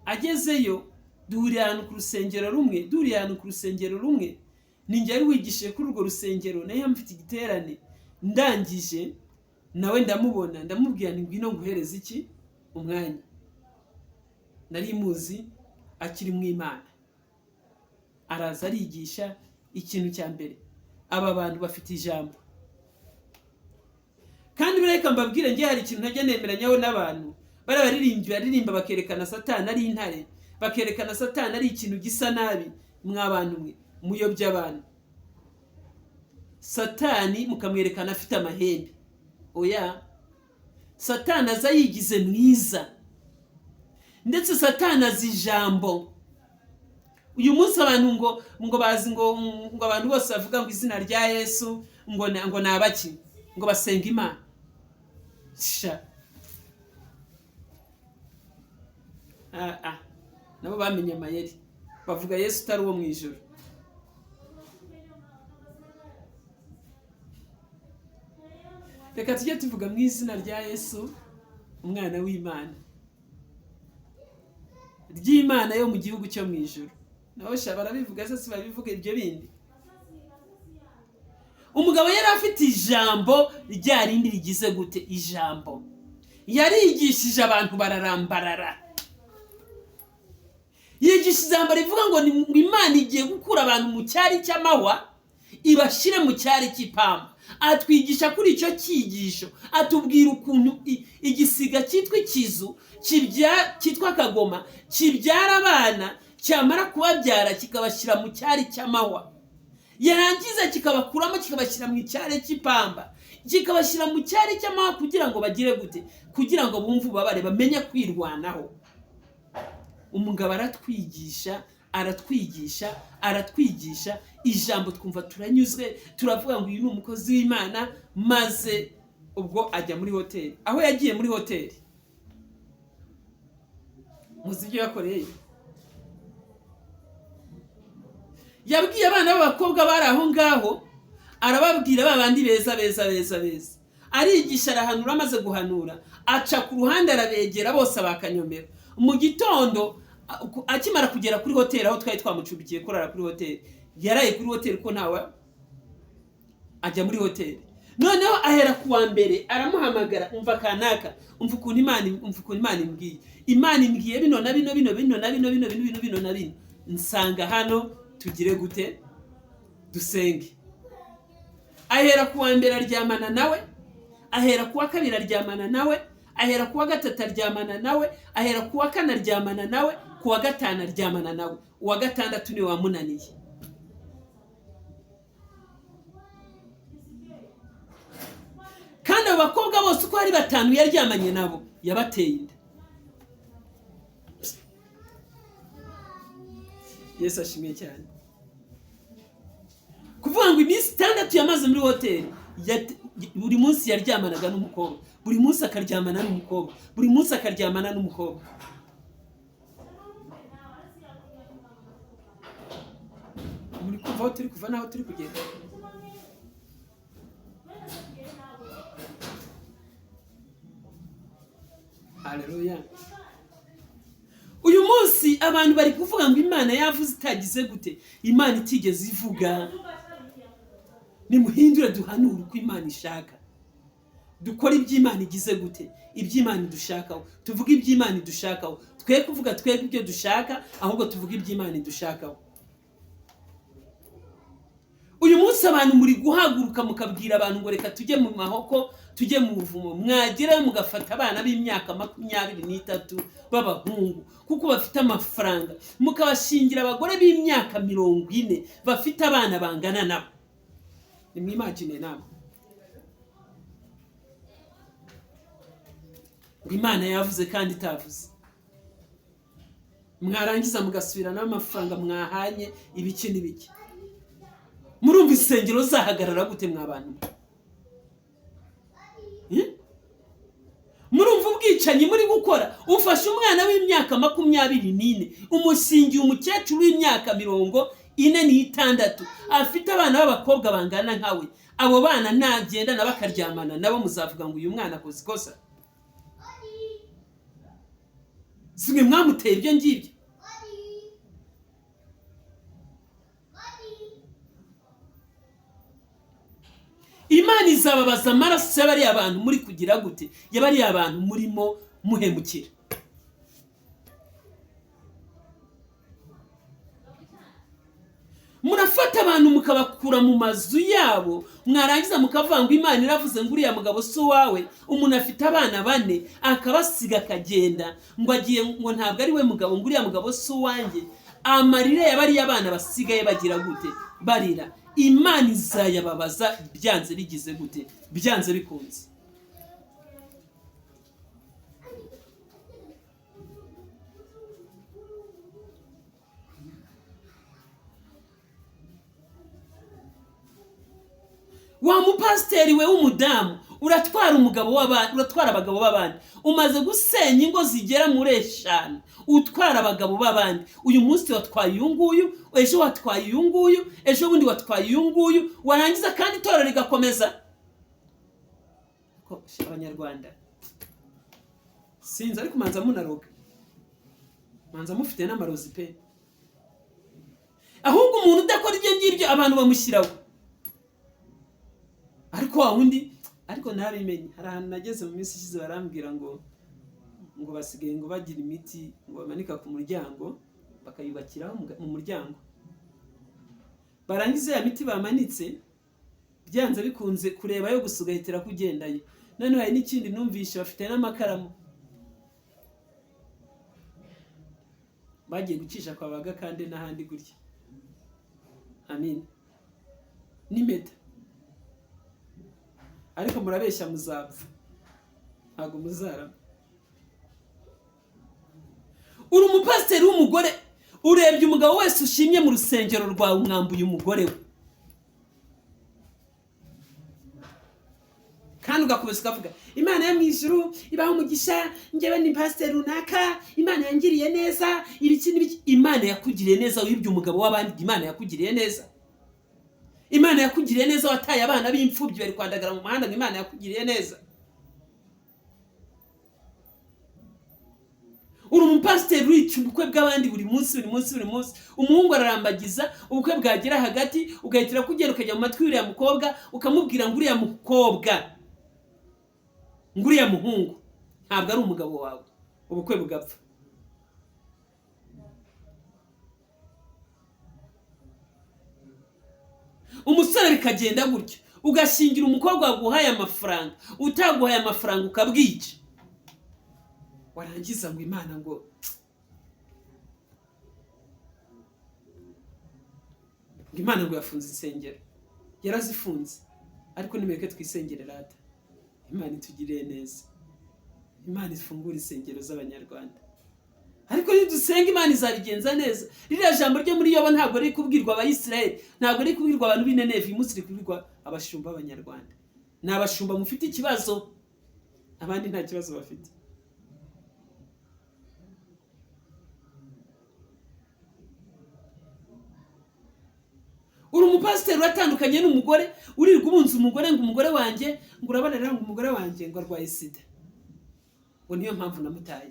Agezeyo duhurira ahantu ku rusengero rumwe, ninjye ari wigishije kuri urwo rusengero, nayo mfite igiterane. Ndangije nawe ndamubona, ndamubwira nti ngwino nguhereze iki umwanya. Nari muzi akiri mu Imana. Araza arigisha. Ikintu cya mbere, aba bantu bafite ijambo. Kandi bireka mbabwire ngiye hari ikintu ntajya nemeranyaho n'abantu. Baririmba bakerekana Satani ari intare, bakerekana Satani ari ikintu gisa nabi. Mwabantu mwe muyobya abantu. Satani mukamwerekana afite amahembe. Oya, Satani aza yigize mwiza. Ndetse Satani azi ijambo. uyu munsi abantu ngo bazi ngo abantu bose bavuga ngo izina rya Yesu ngo nabaki ngo basenga Imana sha nabo bamenye amayeri bavuga Yesu utari uwo mu ijuru. Reka tujye tuvuga mu izina rya Yesu umwana w'Imana ry'Imana yo mu gihugu cyo mu ijuru. Naho barabivuga se babivuga ibyo bindi. Umugabo yari afite ijambo rya rindi rigize gute ijambo yarigishije abantu bararambarara. Yigisha ijambo rivuga ngo Imana igiye gukura abantu mu cyari cy'amahwa ibashire mu cyari cy'ipamba. Atwigisha kuri icyo cyigisho, atubwira ukuntu igisiga cyitwa ikizu cyitwa kagoma kibyara abana, cyamara kubabyara kikabashyira mu cyari cy'amahwa, yarangiza kikabakuramo kikabashyira mu cyari cy'ipamba, kikabashyira mu cyari cy'amahwa kugira ngo bagire gute, kugira ngo bumve ubabare, bamenye kwirwanaho. Umugabo aratwigisha ijambo twumva turanyuzwe, turavuga ngo uyu ni umukozi w'Imana. Maze ubwo ajya muri hoteli. Aho yagiye muri hoteli muzi ibyo yakoreye. Yabwiye abana b'abakobwa bari aho ngaho, arababwira babandi beza. Arigisha arahanura, amaze guhanura aca ku ruhande arabegera bose bakanyomera. Mu gitondo akimara kugera kuri hoteli aho twari twamucumbikiye kurara kuri hoteli, yaraye kuri hoteli ko ntawe ajya muri hoteli. Noneho ahera kuwa mbere aramuhamagara, umva kanaka, umva ukuntu Imana imbwiye. Imana imbwiye bino na bino, nsanga hano tugire gute dusenge. Ahera kuwa mbere aryamana nawe, ahera kuwa kabiri aryamana nawe, ahera kuwa gatatu aryamana nawe, ahera kuwa kane aryamana nawe, kuwa gatanu aryamana nawe, uwa gatandatu niwe wamunaniye. Kandi abo bakobwa bose uko ari 5 yaryamanye nabo yabateye inda. Yesu ashimye cyane. Kuvuga ngo iminsi 6 yamaze muri hoteli, buri munsi yaryamanaga n'umukobwa, buri munsi akaryamana n'umukobwa, buri munsi akaryamana n'umukobwa. Muri kuva aho turi kuva naho turi kugenda. Haleluya. Uyu munsi abantu bari kuvuga ngo Imana yavuze itagize gute, Imana itigeze ivuga. Nimuhindure duhanura uko Imana ishaka, dukora iby'Imana igize gute, iby'Imana dushakaho, tuvuga iby'Imana dushakaho, twe kuvuga twebwe ibyo dushaka, ahubwo tuvuga iby'Imana dushakaho. Uyu munsi abantu muri guhaguruka mukabwira abantu ngo reka tujye mu mahoko, tujye mu buvumo, mwagera mugafata abana b'imyaka 23 b'abahungu kuko bafite amafaranga, mukabashingira abagore b'imyaka 40 bafite abana bangana nabo. Nimwimagine nabo. Imana yavuze kandi itavuze. Mwarangiza mugasubira n'amafaranga mwahanye ibiki n'ibiki. Murumva isengero zahagarara gute mwabantu? Murumva ubwicanyi muri gukora. Ufashe umwana w'imyaka 24 umushingiye umukecuru w'imyaka 46 afite abana b'abakobwa bangana nkawe. Abo bana nagenda nabakaryamana nabo muzavuga ngo uyu mwana akoze ikosa. Simwe mwamuteye ibyo ngibyo. Imana izababaza amaraso y'abari abantu muri kugira gute, y'abari abantu murimo muhemukira. Murafata abantu mukabakura mu mazu yabo, mwarangiza mukavuga ngo Imana iravuze ngo uriya mugabo so wawe, umuntu afite abana 4 akabasiga akagenda ngo agiye ngo ntabwo ari we mugabo, ngo uriya mugabo so wanjye. Amarire y'abari abana basigaye bagira gute, barira. Imana izayababaza byanze bigize gute, byanze bikunze. wa mupasiteri we w'umudamu uratwara umugabo w'abandi, uratwara abagabo b'abandi, umaze gusenya ingo zigera muri 5, utwara abagabo b'abandi. Uyu munsi watwaye uyu nguyu, ejo watwaye uyu nguyu, ejo bundi watwaye uyu nguyu, warangiza kandi itorero rigakomeza. Ko abanyarwanda sinzi, ariko manza munaroga, manza mufite n'amarozi pe. Ahubwo umuntu udakora ibyo ngibyo abantu bamushyiraho. Ariko wa wundi, ariko narabimenye, hari ahantu nageze mu minsi ishize barambwira ngo basigaye ngo bagira imiti ngo bamanika ku muryango bakayubakiraho mu muryango. Barangiza ya miti bamanitse, byanze bikunze kureba yo gusugahitira kugendayo. None hari n'ikindi numvishe bafite n'amakaramu bagiye gucisha kwa baga kandi n'ahandi gutya. Amin. Nimeta. Ariko murabeshya muzapfa, ntago muzarama. Uri umupasiteri w'umugore, urebye umugabo wese ushimye mu rusengero rwawe umwambuye umugore we, kandi ugakubisa ukavuga Imana yo mu ijuru ibaho umugisha, njyewe ni pasiteri runaka, Imana yangiriye neza, ibiki n'ibiki. Imana yakugiriye neza wibye umugabo w'abandi? Imana yakugiriye neza? Imana yakugiriye neza wataye abana b'imfubyi bari kwandagara mu muhanda? Imana yakugiriye neza? Uri umupasiteri wica ubukwe bw'abandi buri munsi. Umuhungu ararambagiza, ubukwe bwagera hagati ugahitira kugera ukajya mu matwi y'uriya mukobwa ukamubwira ngo uriya mukobwa, ngo uriya muhungu ntabwo ari umugabo wawe, ubukwe bugapfa. Umusore bikagenda gutyo, ugashingira umukobwa waguhaye amafaranga, utaguhaye amafaranga ukabwica. Warangiza ngo Imana ngo Imana ngo yafunze insengero. Yarazifunze, ariko nimeke twisengere rata. Imana itugiriye neza, Imana ifungura insengero z'abanyarwanda. Ariko iyo dusenga Imana izabigenza neza. Ririya jambo ryo muri Yoba ntabwo riri kubwirwa Abayisiraheli, ntabwo riri kubwirwa abantu b'Ineneve, uyu munsi riri kubwirwa abashumba b'abanyarwanda. Ni abashumba mufite ikibazo, abandi nta kibazo bafite. Uri umupasiteri uratandukanye n'umugore, urirwa ubunza umugore ngo umugore wanjye, ngo urabona rero ngo umugore wanjye ngo arwaye sida, ngo niyo mpamvu namutaye.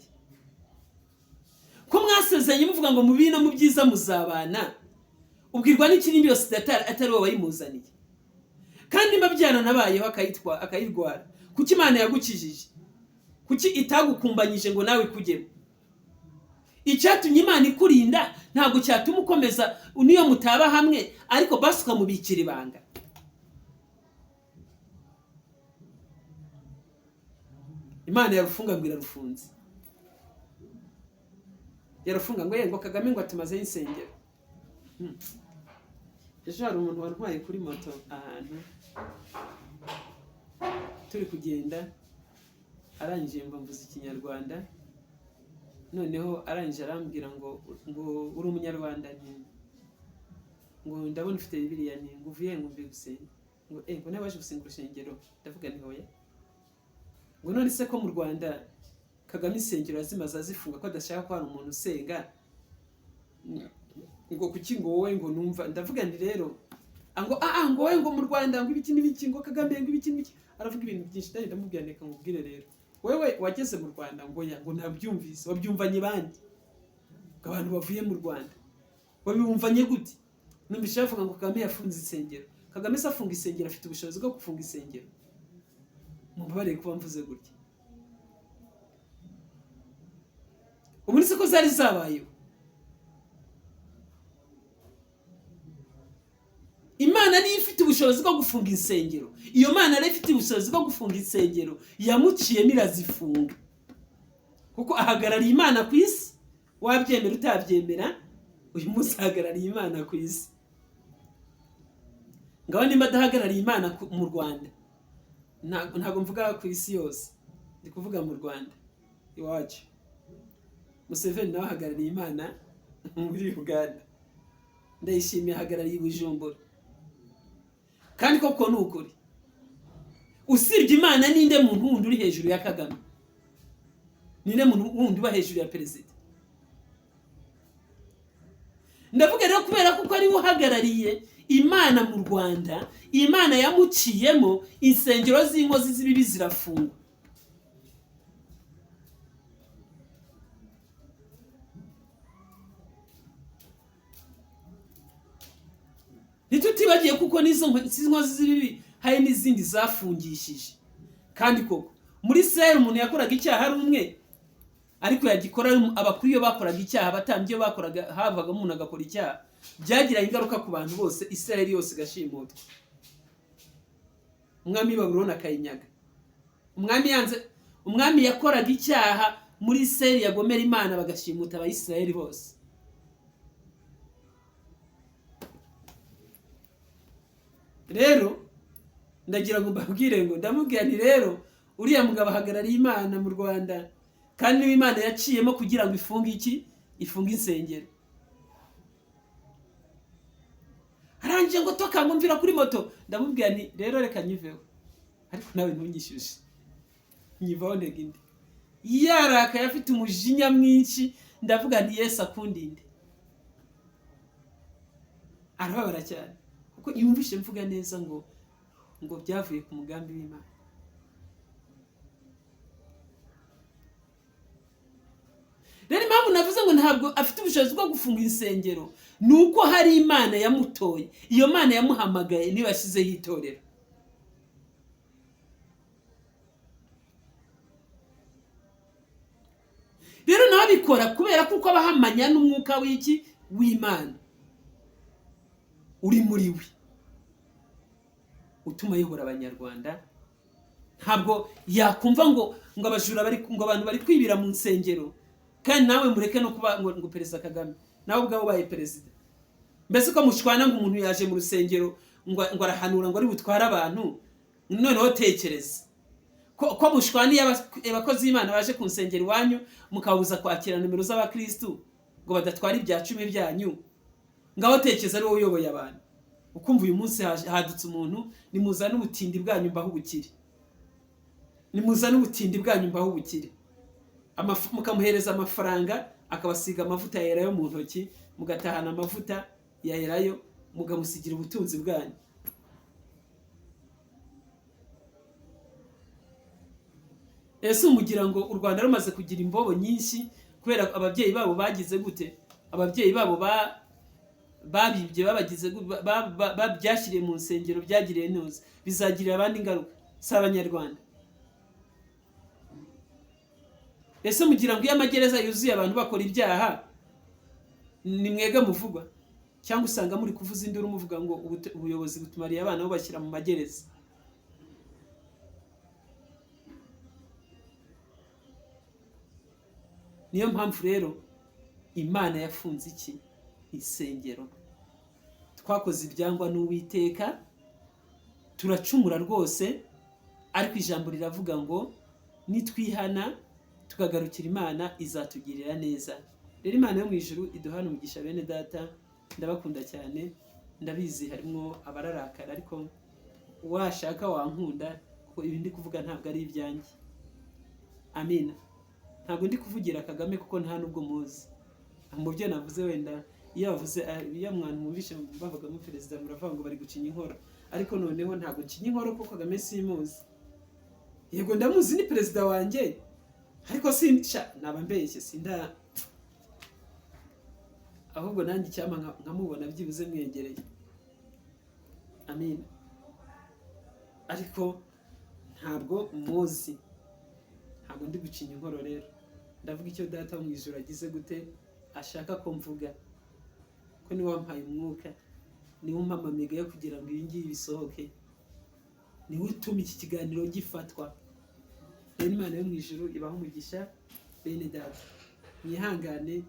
Ko mwasezeranye muvuga ngo mu bibi no mu byiza muzabana, ubwirwa n'iki nimba yose atari wowe wayimuzaniye? Kandi mba byaranabayeho akayirwara. Kuki Imana yagukijije? Kuki itagukumbanyije ngo nawe kujyemo? Icyatumye Imana ikurinda ntabwo cyatuma ukomeza niyo mutaba hamwe, ariko basi ukamubikira ibanga. Imana yarufunga ngo irarufunze, yarafunga ngo Kagame ngo atumazeho insengero. Ejo hari umuntu warwaye kuri moto ahantu turi kugenda, arangije mvuze Ikinyarwanda, noneho arangije arambwira ngo uri umunyarwanda, ngo ndabona ufite Bibiliya, ngo uvuye ngo mbi gusenga, ngo nabaje gusenga urusengero. Ndavuga nti hoya, ngo none se ko mu Rwanda Kagame insengero azimaze azifunga, ko adashaka ko hari umuntu usenga, ngo kuki ngo wowe ngo numva? Ndavuga nti rero ngo wowe ngo mu Rwanda ngo ibiki n'ibiki, ngo Kagame ngo ibiki n'ibiki, aravuga ibintu byinshi. Ndamubwira neka nkubwire rero, wewe wageze mu Rwanda ngo nabyumvise, wabyumvanye bandi? Abantu bavuye mu Rwanda babumvanye gute? Numvise bavuga ngo Kagame yafunze insengero. Kagame se afunga insengero, afite ubushobozi bwo gufunga insengero? Mubabare kuba mvuze gutya. Ubu se ko zari zabayeho. Imana niyo ifite ubushobozi bwo gufunga insengero. Iyo Mana rero ifite ubushobozi bwo gufunga insengero, yamuciyemo irazifunga. Kuko ahagarariye Imana ku isi. Wabyemera utabyemera, uyu munsi ahagarariye Imana ku isi. Ngaho nimba adahagarariye Imana mu Rwanda, ntabwo mvuga ku isi yose, ndi kuvuga mu Rwanda iwacu. Museveni nawe ahagarariye Imana muri Uganda, Ndayishimiye ahagarariye Bujumbura. Kandi koko ni ukuri, usibye Imana ninde muntu wundi uri hejuru ya Kagame? Ninde muntu wundi uba hejuru ya perezida? Ndavuga rero kubera kuko ari uhagarariye Imana mu Rwanda, Imana yamuciyemo, insengero z'inkozi z'ibibi zirafungwa. Ntitutibagiye kuko n'izo nkozi z'ibibi hari n'izindi zafungishije. Kandi koko muri Israel umuntu yakoraga icyaha ari umwe, ariko yagikora abakuru iyo bakoraga icyaha, abatambyi iyo bakoraga, havaga umuntu agakora icyaha, byagira ingaruka ku bantu bose, Israel yose igashimutwa. Umwami Babuloni akayinyaga. Umwami yakoraga icyaha muri Israel yagomera Imana, bagashimuta Abayisiraheli bose. Rero ndagira ngo mbabwire ngo ndamubwira nti rero uriya mugabo ahagarariye Imana mu Rwanda, kandi niba Imana yaciyemo kugira ngo ifunge iki? Ifunge insengero. Arangije ngo toka ngumvira kuri moto, ndamubwira nti rero reka nyiveho, ariko nawe ntunyishyushye, nyivaho ntega indi. Yarakaye afite umujinya mwinshi, ndavuga nti Yesu akundinde. Arababara cyane kuko yumvishe mvuga neza ngo byavuye ku mugambi w'Imana. Rero impamvu navuze ngo ntabwo afite ubushobozi bwo gufunga insengero, nuko hari Imana yamutoye, iyo Mana yamuhamagaye niba yashyizeho itorero. Rero nawe abikora kubera kuko abahamanya n'umwuka w'iki? W'Imana uri muri we, utuma ayobora Abanyarwanda. Ntabwo yakumva ngo abajura ngo abantu bari kwibira mu nsengero, kandi nawe mureke no kuba ngo Perezida Kagame nawe ubwawe ubaye perezida. Mbese ko mushwana ngo umuntu yaje mu rusengero ngo arahanura ngo ari butware abantu, noneho tekereza ko mushwaniye abakozi b'Imana baje ku nsengero iwanyu, mukabuza kwakira nimero z'abakristu ngo badatwara ibya 10 byanyu. Ngaho tekereza ari wowe uyoboye abantu, ukumva uyu munsi hadutse umuntu, nimuzana ubutindi bwanyu mbaho ubukire, nimuzana ubutindi bwanyu mbaho ubukire. Mukamuhereza amafaranga, akabasiga amavuta yerayo mu ntoki, mugatahana amavuta yerayo, mugamusigira ubutunzi bwanyu. Ese umugira ngo u Rwanda rumaze kugira imbobo nyinshi kubera ababyeyi babo bagize gute? Ababyeyi babo babibye, babagize babyashyiriye mu nsengero, byagiriye neza, bizagirira abandi ingaruka, si Abanyarwanda. Ese mugira ngo iyo amagereza yuzuye abantu bakora ibyaha, ni mwega muvugwa? Cyangwa usanga muri kuvuza induru muvuga ngo ubuyobozi butumariye abana bo bashyira mu magereza? Niyo mpamvu rero Imana yafunze iki? Insengero. Twakoze ibyangwa n'Uwiteka, turacumura rwose, ariko ijambo riravuga ngo nitwihana tukagarukira Imana izatugirira neza. Rero Imana yo mu ijuru iduhana umugisha bene data, ndabakunda cyane, ndabizi harimo abararakara, ariko washaka wankunda kuko ibi ndi kuvuga ntabwo ari ibyanjye. Amina. Ntabwo ndi kuvugira Kagame kuko nta nubwo muzi. Mu byo navuze wenda iyo bavuze iyo mwana mubishe bavuga mu perezida muravuga ngo bari gucinya inkoro, ariko noneho ntabwo cinya inkoro kuko Kagame simuzi. Yego ndamuzi, ni perezida wanjye, ariko naba mbeshye, sinda ahubwo nanjye icyama nkamubona byibuze mwegereye. Amina. Ariko ntabwo muzi, ntabwo ndi gucinya inkoro. Rero ndavuga icyo Data wo mu ijuru agize gute ashaka ko mvuga, ko ni wampaye umwuka, ni umpamamiga yo kugira ngo ibi ngibi bisohoke, ni utuma iki kiganiro gifatwa. Rero Imana yo mu ijuru ibaho umugisha bene data, mwihangane.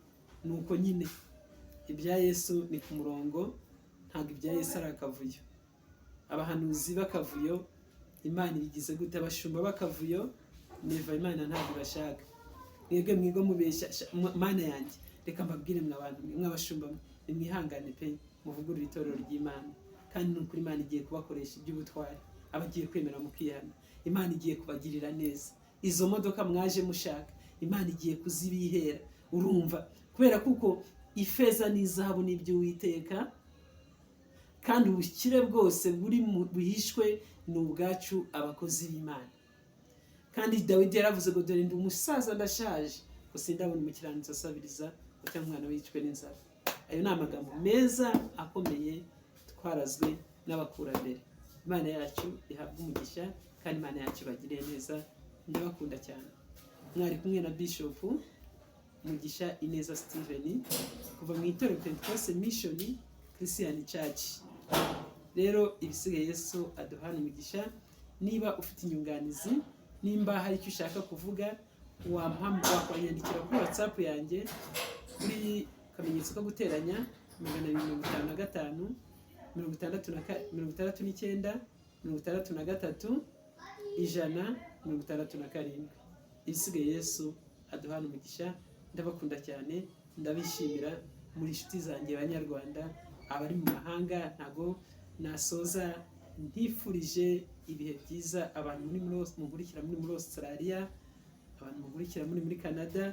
Nuko nyine ibya Yesu ni ku murongo, ntabwo ibya Yesu ari akavuyo. Abahanuzi bakavuyo Imana ibigize gute, abashumba bakavuyo neva Imana ntabwo bashaka. Mwebwe mwigo mubeshya Mana yanjye, reka mbabwire mw'abantu mw'abashumba, nimwihangane pe, muvugurure itorero ry'Imana, kandi n'ukuri Imana igiye kubakoresha iby'ubutwari. abagiye kwemera mu kwihana. Imana igiye kubagirira neza. Izo modoka mwaje mushaka Imana igiye kuzibihera. Urumva, kubera kuko ifeza n'izahabu n'iby'Uwiteka, kandi ubukire bwose buhishwe ni ubwacu abakozi b'Imana. Kandi Dawidi yaravuze ngo dore ndi umusaza ndashaje, ngo sindabona umukiranutsi asabiriza cyangwa umwana wicwe n'inzara. Ayo ni amagambo meza akomeye twarazwe n'abakurambere. Imana yacu ihabwa umugisha, kandi Imana yacu bagiriye neza. Ndabakunda cyane. Mwari kumwe na Bishop Mugisha Ineza Steven kuva mu itorero Pentecostal Mission Christian Church. Rero ibisigaye Yesu aduhana umugisha. Niba ufite inyunganizi, nimba hari icyo ushaka kuvuga, wakwanyandikira kuri WhatsApp yanjye kuri kamenyetso ko guteranya 255 69 63 167. Ibisigaye Yesu aduhana umugisha. Ndabakunda cyane, ndabishimira, muri inshuti zanjye Banyarwanda, abari mu mahanga. Ntago nasoza ntifurije ibihe byiza abantu munkurikira muri Australia, abantu munkurikira muri Canada,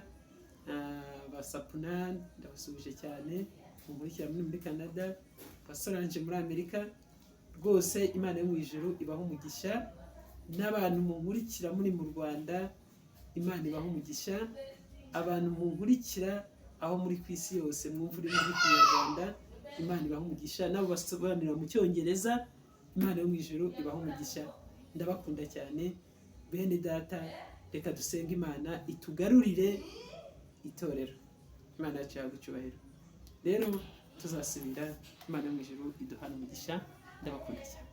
basapuna ndabasubije cyane, munkurikira muri Canada, basorange muri Amerika. Rwose Imana yo mu ijuru ibaho umugisha. N'abantu munkurikira muri mu Rwanda, Imana ibaho umugisha. Abantu munkurikira aho muri ku isi yose mwumva uri muri Kinyarwanda, Imana ibaho umugisha. Nabo basobanura mu Cyongereza, Imana yo mu ijuru ibaho umugisha. Ndabakunda cyane bene data. Reka dusenge Imana itugarurire itorero. Imana yacu yagucyubahiro. Rero tuzasubira. Imana yo mu ijuru iduhana umugisha. Ndabakunda cyane.